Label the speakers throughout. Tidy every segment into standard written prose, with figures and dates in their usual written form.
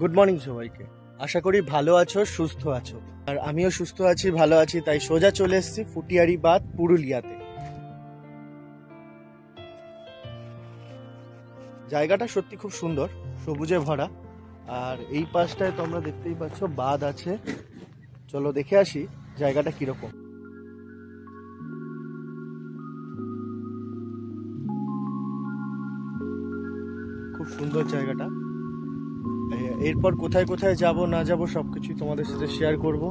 Speaker 1: Good morning সবাইকে। আশা করি ভালো আছো, সুস্থ আছো। আর আমিও সুস্থ আছি, ভালো আছি। তাই সোজা চলে এসেছি ফুটিয়ারি বাঁধ, পুরুলিয়াতে। জায়গাটা সত্যি খুব সুন্দর, সবুজে ভরা। আর এই পাশটায় তোমরা দেখতেই পাচ্ছ বাঁধ আছে। চলো দেখে আসি জায়গাটা কিরকম। খুব সুন্দর জায়গাটা। এরপর কোথায় কোথায় যাব না যাব সবকিছুই তোমাদের সাথে শেয়ার করব।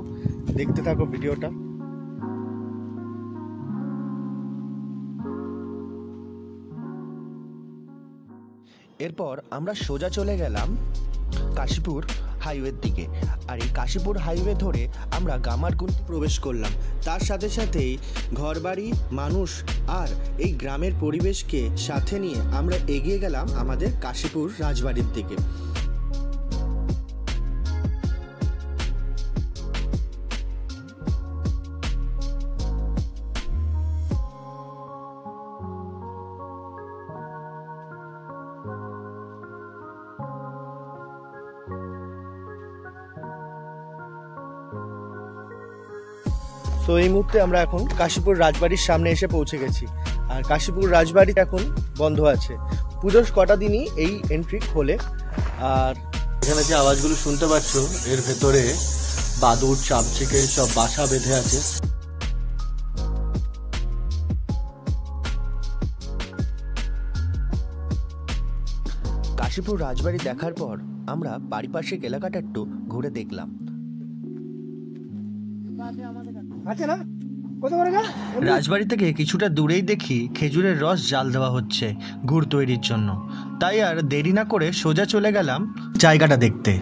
Speaker 1: দেখতে থাকো ভিডিওটা।
Speaker 2: এরপর আমরা সোজা চলে গেলাম কাশীপুর হাইওয়ের দিকে। আর এই কাশীপুর হাইওয়ে ধরে আমরা গামারকুণ্ডে প্রবেশ করলাম। তার সাথে সাথেই ঘরবাড়ি, মানুষ আর এই গ্রামের পরিবেশকে সাথে নিয়ে আমরা এগিয়ে গেলাম আমাদের কাশীপুর রাজবাড়ির দিকে।
Speaker 1: তো এই মুহূর্তে আমরা এখন কাশীপুর রাজবাড়ির সামনে এসে পৌঁছে গেছি। আর কাশীপুর রাজবাড়ি এখন বন্ধ আছে। পুজোর কটা দিনই এই এন্ট্রি খোলে। আর এখানে যে আওয়াজগুলো শুনতে পাচ্ছ, এর ভেতরে বাদুড়, চামচিকে সব বাসা বেঁধে আছে।
Speaker 2: কাশীপুর রাজবাড়ি দেখার পর আমরা পারিপার্শ্বিক এলাকাটা একটু ঘুরে দেখলাম। রাজবাড়ি থেকে কিছুটা দূরেই দেখি খেজুরের রস জাল দেওয়া হচ্ছে গুড় তৈরির জন্য। তাই আর দেরি না করে সোজা চলে গেলাম জায়গাটা দেখতে।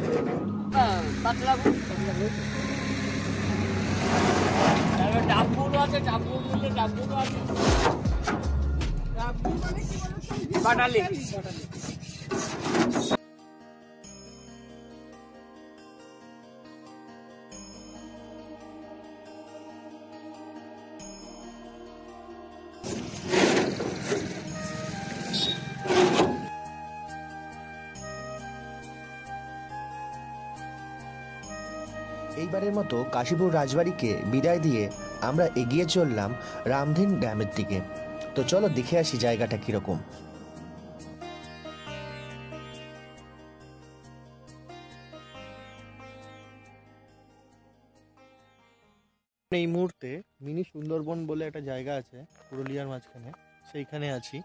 Speaker 2: এইবারের মতো কাশীপুর রাজবাড়িকে বিদায় দিয়ে আমরা এগিয়ে চললাম রামধীন ড্যামের দিকে। তো চলো দেখে আসি জায়গাটা কিরকম।
Speaker 1: এই মুহূর্তে মিনি সুন্দরবন বলে একটা জায়গা আছে পুরুলিয়ার মাঝখানে, সেইখানে আছি,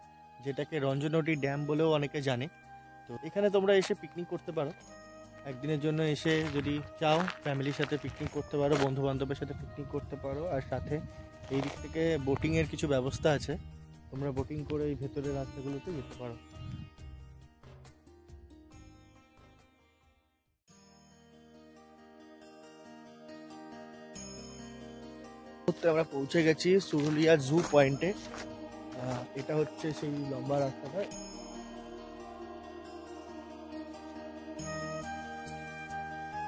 Speaker 1: যেটাকে রঞ্জনটি ড্যাম বলেও অনেকে জানে। তো এখানে তোমরা এসে পিকনিক করতে পারো। একদিনের জন্য এসে যদি চাও ফ্যামিলির সাথে পিকনিক করতে পারো, বন্ধু বান্ধবের সাথে পিকনিক করতে পারো। আর সাথে এই দিক থেকে বোটিংয়ের কিছু ব্যবস্থা আছে, তোমরা বোটিং করে এই ভেতরের রাস্তাগুলোতে যেতে পারো। আমরা পৌঁছে গেছি সুরুলিয়া জু পয়েন্টে। এটা হচ্ছে সেই লম্বা রাস্তাটা।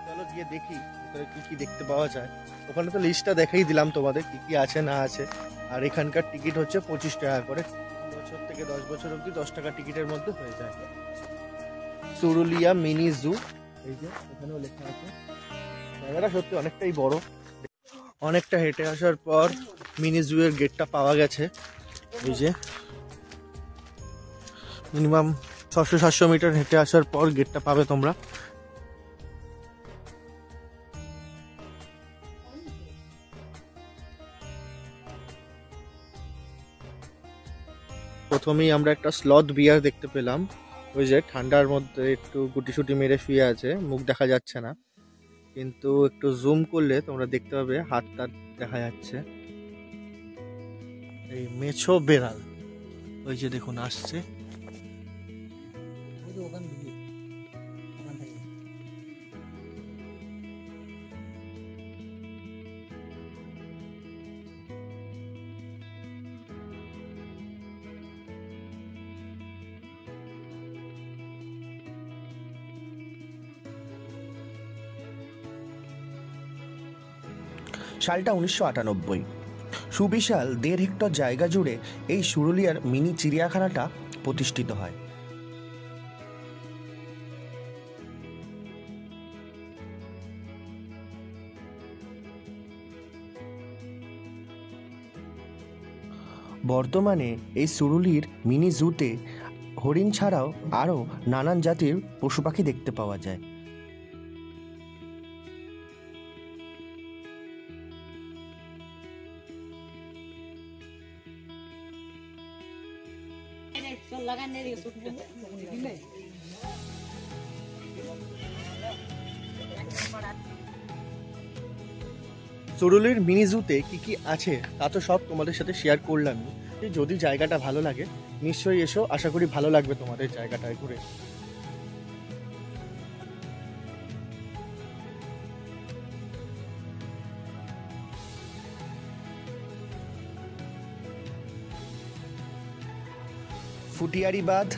Speaker 1: চলো গিয়ে দেখি ভেতরে কি কি দেখতে পাওয়া যায়। ওখানে তো লিস্টটা দেখাই দিলাম তোমাদের, কি কি আছে না আছে। আর এখানকার টিকিট হচ্ছে 25 টাকা করে। 3 বছর থেকে 10 বছর অবধি 10 টাকা টিকিটের মধ্যে হয়ে যায়। সুরুলিয়া মিনি জু, এই যে এখানেও লেখা আছে। জায়গাটা সত্যি অনেকটাই বড়। অনেকটা হেঁটে আসার পর মিনি জু এর গেটটা পাওয়া গেছে। এই যে মিনিমাম 600-700 মিটার হেঁটে আসার পর গেটটা পাবে তোমরা। প্রথমেই আমরা একটা স্লথ বিয়ার দেখতে পেলাম। ওই যে ঠান্ডার মধ্যে একটু গুটিসুটি মেরে শুয়ে আছে, মুখ দেখা যাচ্ছে না, কিন্তু একটু জুম করলে তোমরা দেখতে পাবে হাতটা দেখা যাচ্ছে। এই মেছো বেড়াল, ওই যে দেখুন আসছে।
Speaker 2: সালটা 1998। সুবিশাল 1.5 হেক্টর জায়গা জুড়ে এই সুরুলিয়ার মিনি চিড়িয়াখানাটা প্রতিষ্ঠিত হয়। বর্তমানে এই সুরুলির মিনি জুতে হরিণ ছাড়াও আরও নানান জাতির পশু পাখি দেখতে পাওয়া যায়।
Speaker 1: সুরুলির মিনি জুতে কি কি আছে তা তো সব তোমাদের সাথে শেয়ার করলাম। যদি জায়গাটা ভালো লাগে নিশ্চয়ই এসো, আশা করি ভালো লাগবে তোমাদের জায়গাটায় ঘুরে।
Speaker 2: ফুটিয়ারি বাঁধ,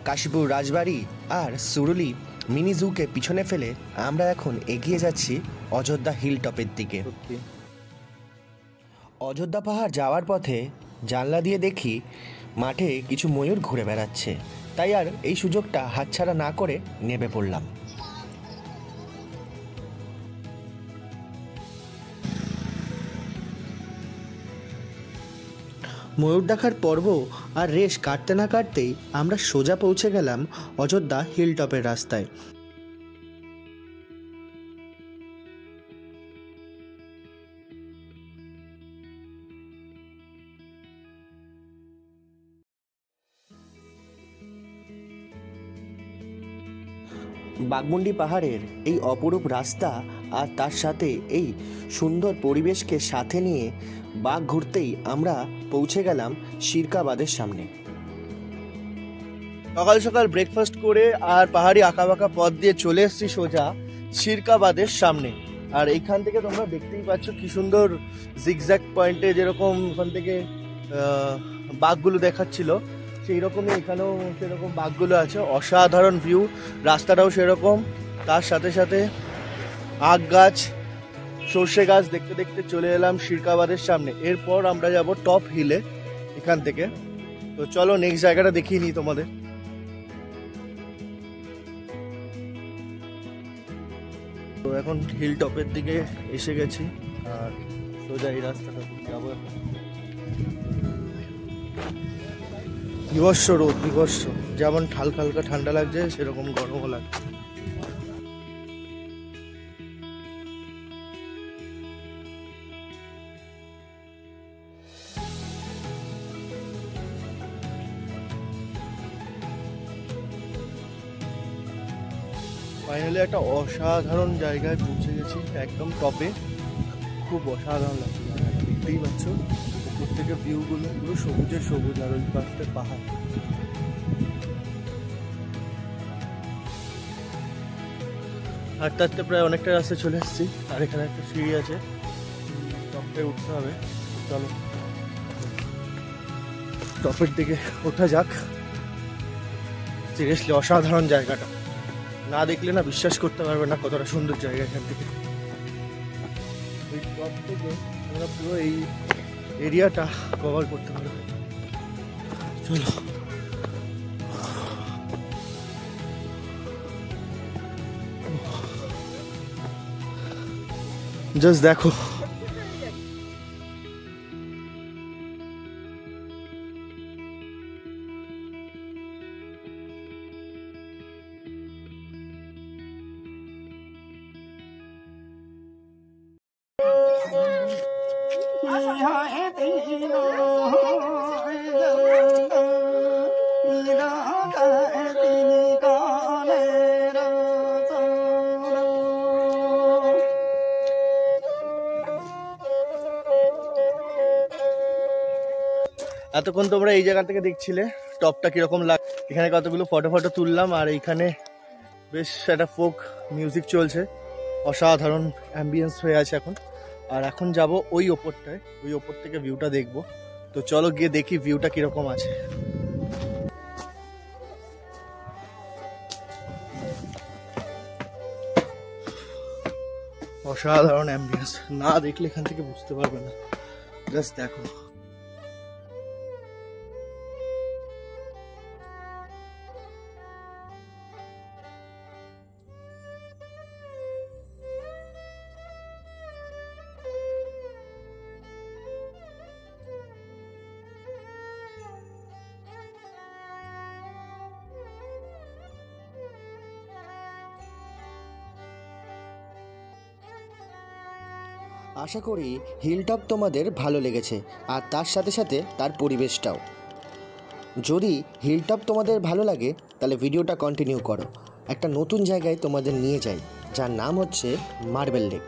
Speaker 2: কাশীপুর রাজবাড়ি আর সুরুলি মিনি জুকে পিছনে ফেলে আমরা এখন এগিয়ে যাচ্ছি অযোধ্যা হিল টপের দিকে। অযোধ্যা পাহাড় যাওয়ার পথে জানলা দিয়ে দেখি মাঠে কিছু ময়ূর ঘুরে বেড়াচ্ছে, তাই আর এই সুযোগটা হাতছাড়া না করে নেমে পড়লাম। ময়ূর দেখার পর্ব আর রেশ কাটতে না কাটতেই আমরা সোজা পৌঁছে গেলাম অযোধ্যা হিল টপের রাস্তায়। বাঘমুন্ডি পাহাড়ের এই অপরূপ রাস্তা আর তার সাথে এই সুন্দর পরিবেশকে সাথে নিয়ে বাঘ ঘুরতেই আমরা পৌঁছে গেলাম শিরকাবাদের সামনে।
Speaker 1: সকাল সকাল ব্রেকফাস্ট করে আর পাহাড়ি আঁকাবাঁকা পথ দিয়ে চলে এসেছি সোজা শিরকাবাদের সামনে। আর এইখান থেকে তোমরা দেখতেই পাচ্ছ কি সুন্দর জিগজ্যাগ পয়েন্টে যেরকম ওখান থেকে বাঘগুলো দেখাচ্ছিল, সেই রকমই এখানেও সেরকম বাঘগুলো আছে। অসাধারণ ভিউ, রাস্তাটাও সেরকম, তার সাথে সাথে আখ গাছ, সর্ষে গাছ দেখতে দেখতে চলে এলাম শিরকাবাদের সামনে। এরপর আমরা যাব টপ হিলে এখান থেকে। তো চলো নেক্সট জায়গাটা দেখিয়ে নিই তোমাদের। তো এখন হিল টপের দিকে এসে গেছি আর সোজা এই রাস্তাটা যাবো। বিভৎস রোদ, বিভৎস, যেমন হালকা হালকা ঠান্ডা লাগছে সেরকম গরমও লাগছে। ফাইনালি একটা অসাধারণ জায়গায় পৌঁছে গেছি, একদম টপে। খুব অসাধারণ লাগছে, দেখতেই পাচ্ছ উপর থেকে ভিউগুলো পুরো সবুজের সবুজ, আর ওই পাশটা পাহাড়। হাঁটতে হাঁটতে প্রায় অনেকটা রাস্তা চলে এসেছি, আর এখানে একটা সিঁড়ি আছে, টপে উঠতে হবে। চলো টপের দিকে ওঠা যাক। সিরিয়াসলি অসাধারণ জায়গাটা, না দেখলে না বিশ্বাস করতে পারবে না কতটা সুন্দর জায়গা। এখান থেকে ওই টপ থেকে আমরা পুরো এই এরিয়াটা কভার করতে পারবে। চলো জাস্ট দেখো, এতক্ষণ তোমরা এই জায়গা থেকে দেখছিলে টপটা কিরকম লাগ। এখানে কতগুলো ফটো তুললাম, আর এইখানে বেশ একটা ফোক মিউজিক চলছে, অসাধারণ অ্যাম্বিয়েন্স হয়ে আছে এখন। আর এখন যাব ওই ওপরটায়, ওই ওপর থেকে ভিউটা দেখবো। তো চলো গিয়ে দেখি ভিউটা কিরকম আছে। অসাধারণ অ্যাম্বিয়েন্স, না দেখলে এখান থেকে বুঝতে পারবে না, জাস্ট দেখো।
Speaker 2: আশা করি হিলটপ তোমাদের ভালো লেগেছে, আর তার সাথে সাথে তার পরিবেশটাও। যদি হিলটপ তোমাদের ভালো লাগে তাহলে ভিডিওটা কন্টিনিউ করো। একটা নতুন জায়গায় তোমাদের নিয়ে যাই, যার নাম হচ্ছে মার্বেল লেক।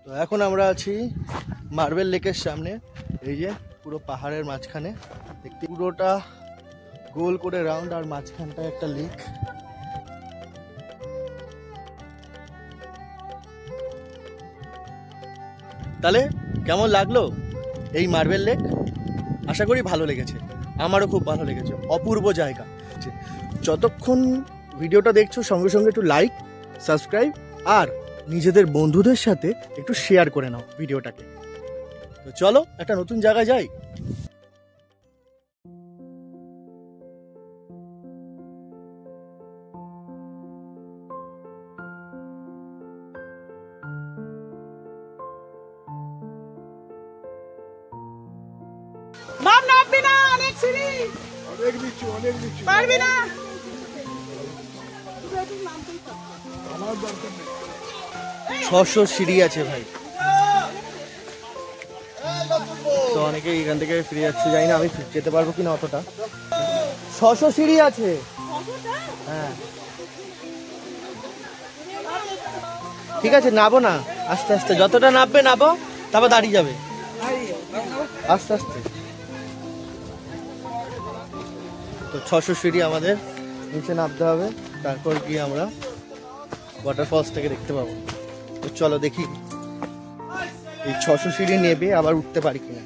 Speaker 1: তো এখন আমরা আছি মার্বেল লেকের সামনে। এই যে পুরো পাহাড়ের মাঝখানে দেখতে, পুরোটা গোল করে রাউন্ড, আর মাঝখানটায় একটা লেক। তাহলে কেমন লাগলো এই মার্বেল লেক? আশা করি ভালো লেগেছে, আমারও খুব ভালো লেগেছে। অপূর্ব জায়গা। যতক্ষণ ভিডিওটা দেখছো সঙ্গে সঙ্গে একটু লাইক, সাবস্ক্রাইব আর নিজেদের বন্ধুদের সাথে একটু শেয়ার করে নাও ভিডিওটাকে। তো চলো একটা নতুন জায়গায় যাই।
Speaker 3: মাপ নামবি না, অনেক সিঁড়ি, অনেক নিচু পারবি না।
Speaker 1: আমার দরকার নেই। 600 সিঁড়ি আছে ভাই। তো অনেকে এখান থেকে ফিরে যাচ্ছে, জানি না আমি যেতে পারবো কিনা অতটা। 600 সিঁড়ি আছে। হ্যাঁ ঠিক আছে, নাবো না আস্তে আস্তে, যতটা নাববে নাবো, তারপর দাঁড়িয়ে যাবে আস্তে আস্তে। তো 600 সিঁড়ি আমাদের নিচে নামতে হবে, তারপর গিয়ে আমরা ওয়াটারফলস থেকে দেখতে পাবো। তো চলো দেখি এই 600 সিঁড়ি নেবে আবার উঠতে পারি কিনা।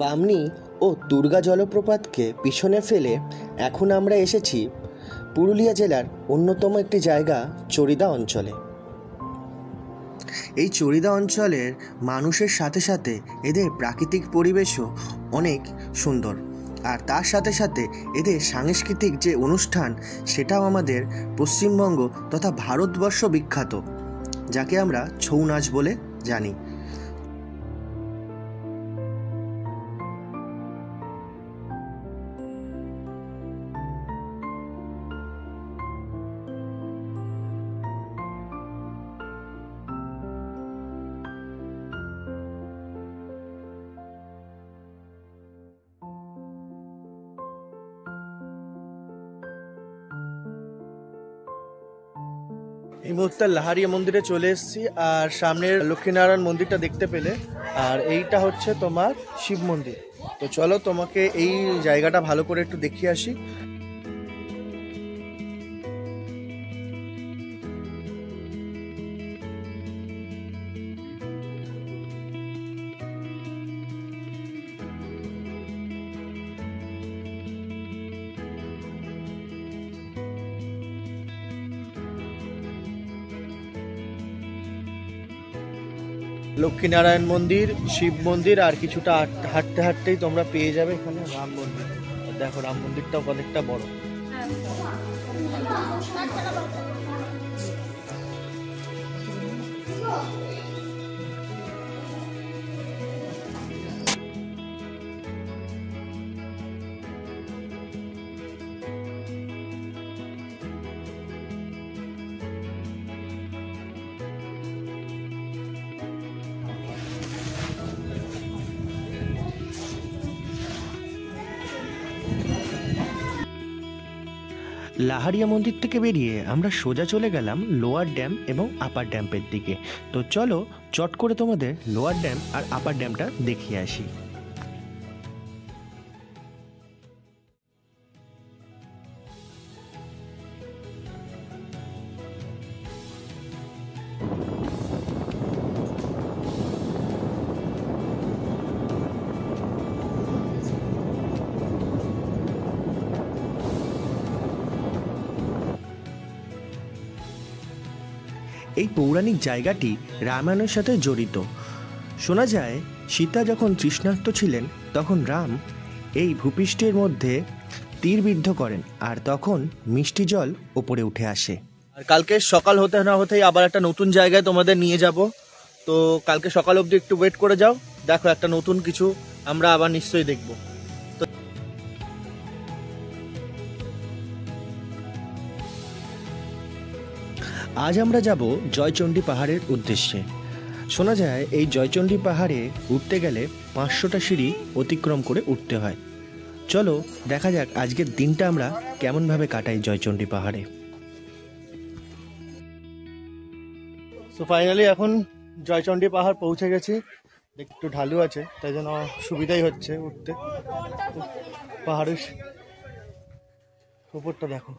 Speaker 2: বামনি ও দুর্গা জলপ্রপাতকে পিছনে ফেলে এখন আমরা এসেছি পুরুলিয়া জেলার অন্যতম একটি জায়গা চরিদা অঞ্চলে। এই চরিদা অঞ্চলের মানুষের সাথে সাথে এদের প্রাকৃতিক পরিবেশও অনেক সুন্দর, আর তার সাথে সাথে এদের সাংস্কৃতিক যে অনুষ্ঠান সেটাও আমাদের পশ্চিমবঙ্গ তথা ভারতবর্ষ বিখ্যাত, যাকে আমরা ছৌ নাচ বলে জানি।
Speaker 1: এই মুহূর্তে লাহারিয়া মন্দিরে চলে এসেছি, আর সামনের লক্ষ্মীনারায়ণ মন্দিরটা দেখতে পেলে, আর এইটা হচ্ছে তোমার শিব মন্দির। তো চলো তোমাকে এই জায়গাটা ভালো করে একটু দেখিয়ে আসি। লক্ষ্মীনারায়ণ মন্দির, শিব মন্দির, আর কিছুটা হাঁটতে হাঁটতেই তোমরা পেয়ে যাবে এখানে রাম মন্দির। দেখো রাম মন্দিরটাও অনেকটা বড়।
Speaker 2: লাহারিয়া মন্দির থেকে বেরিয়ে আমরা সোজা চলে গেলাম লোয়ার ড্যাম এবং আপার ড্যামের দিকে। তো চলো চট করে তোমাদের লোয়ার ড্যাম আর আপার ড্যামটা দেখিয়ে আসি। এই পৌরাণিক জায়গাটি রামায়ণের সাথে জড়িত। শোনা যায় সীতা যখন তৃষ্ণার্ত ছিলেন তখন রাম এই ভূপৃষ্ঠের মধ্যে তীরবিদ্ধ করেন আর তখন মিষ্টি জল ওপরে উঠে আসে।
Speaker 1: আর কালকে সকাল হতে না হতেই আবার একটা নতুন জায়গায় তোমাদের নিয়ে যাব, তো কালকে সকাল অবধি একটু ওয়েট করে যাও, দেখো একটা নতুন কিছু আমরা আবার নিশ্চয়ই দেখব।
Speaker 2: আজ আমরা যাব জয়চণ্ডী পাহাড়ের উদ্দেশ্যে। শোনা যায় এই জয়চণ্ডী পাহাড়ে উঠতে গেলে 500টা সিঁড়ি অতিক্রম করে উঠতে হয়। চলো দেখা যাক আজকের দিনটা আমরা কেমনভাবে কাটাই জয়চণ্ডী পাহাড়ে।
Speaker 1: তো ফাইনালি এখন জয়চণ্ডী পাহাড় পৌঁছে গেছি। একটু ঢালু আছে তাই জন্য সুবিধাই হচ্ছে উঠতে। পাহাড়ের উপরটা দেখো।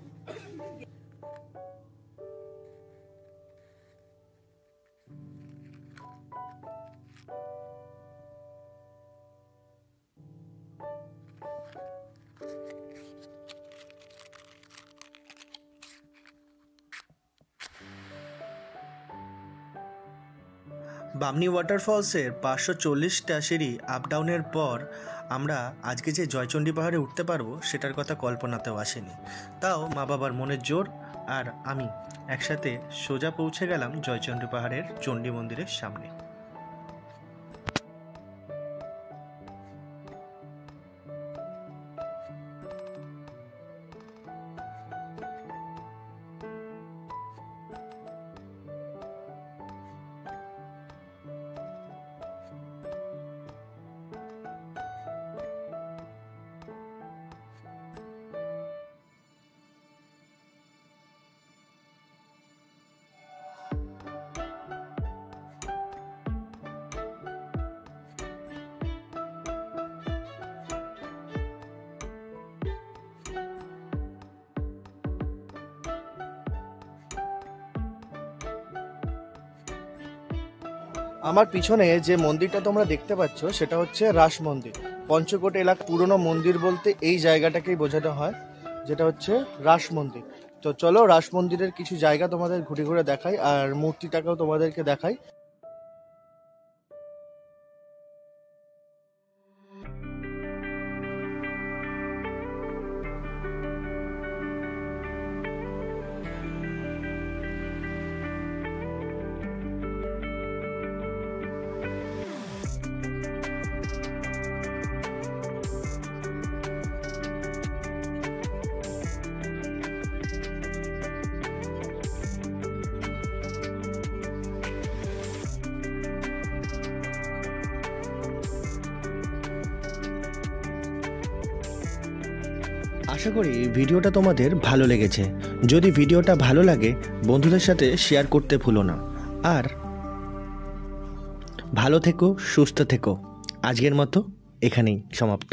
Speaker 2: বামনি ওয়াটারফলসের 540টা সিঁড়ি আপ ডাউনের পর আমরা আজকে যে জয়চণ্ডী পাহাড়ে উঠতে পারবো সেটার কথা কল্পনাতেও আসেনি। তাও মা বাবার মনের জোর আর আমি একসাথে সোজা পৌঁছে গেলাম জয়চণ্ডী পাহাড়ের চণ্ডী মন্দিরের সামনে।
Speaker 1: আমার পিছনে যে মন্দিরটা তোমরা দেখতে পাচ্ছ সেটা হচ্ছে রাস মন্দির। পঞ্চকোট এলাকা পুরনো মন্দির বলতে এই জায়গাটাকেই বোঝানো হয়, যেটা হচ্ছে রাস মন্দির। তো চলো রাস মন্দিরের কিছু জায়গা তোমাদের ঘুরে ঘুরে দেখাই আর মূর্তিটাকেও তোমাদেরকে দেখাই।
Speaker 2: আশা করি ভিডিওটা তোমাদের ভালো লেগেছে। যদি ভিডিওটা ভালো লাগে বন্ধুদের সাথে শেয়ার করতে ভুলো না। আর ভালো থেকো, সুস্থ থেকো। আজকের মতো এখানেই সমাপ্ত।